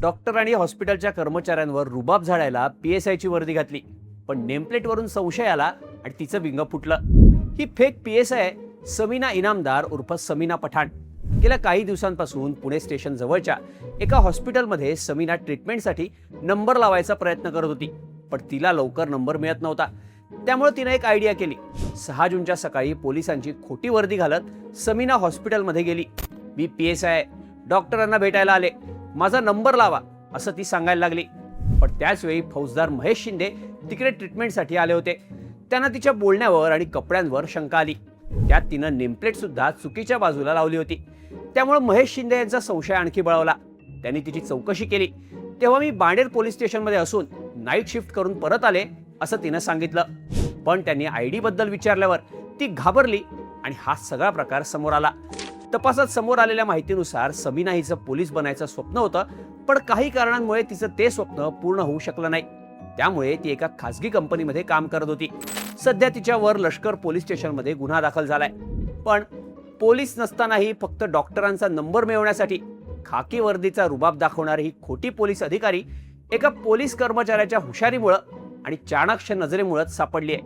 Doctor आणि हॉस्पिटलच्या कर्मचाऱ्यांवर रुबाब झाडायला PSIची वर्दी घातली, पण नेमप्लेटवरून संशय आला आणि तिचं बिंग फुटलं. ही फेक PSI समीना इनामदार उर्फ समीना पठाण. गेल्या काही दिवसांपासून पुणे स्टेशन जवळच्या एका हॉस्पिटलमध्ये समीना ट्रीटमेंटसाठी नंबर लावायचा प्रयत्न करत होती, पण तिला लवकर नंबर मिळत नव्हता. त्यामुळे तिने एक आयडिया केली. 6 जूनच्या सकाळी पोलिसांची खोटी वर्दी घालत समीना हॉस्पिटलमध्ये गेली. मी PSI डॉक्टरांना भेटायला आले, माझा नंबर लावा, असं ती सांगायला लागली. पण त्याच वेळी फौजदार महेश शिंदे तिकडे ट्रीटमेंटसाठी आले होते. त्यांना तिच्या बोलण्यावर आणि कपड्यांवर शंका आली. त्यात तिनं नेमप्लेट सुद्धा चुकीच्या बाजूला लावली होती. त्यामुळे महेश शिंदे यांचा संशय आणखी बळावला. त्यांनी तिची चौकशी केली. तेव्हा मी बाणेर पोलीस स्टेशनमध्ये असून नाईट शिफ्ट करून परत आले, असं तिनं सांगितलं. पण त्यांनी ID बद्दल विचारल्यावर ती घाबरली आणि हा सगळा प्रकार समोर आला. तपासात समोर आलेल्या माहितीनुसार समीना हिचं पोलीस बनायचं स्वप्न होतं, पण काही कारणांमुळे तिचं ते स्वप्न पूर्ण होऊ शकलं नाही. त्यामुळे ती एका खासगी कंपनीमध्ये काम करत होती. सध्या तिच्यावर लष्कर पोलीस स्टेशनमध्ये गुन्हा दाखल झालाय. पण पोलीस नसतानाही फक्त डॉक्टरांचा नंबर मिळवण्यासाठी खाकी वर्दीचा रुबाब दाखवणारी ही खोटी पोलीस अधिकारी एका पोलीस कर्मचाऱ्याच्या हुशारीमुळे आणि चाणाक्ष नजरेमुळेच सापडली आहे.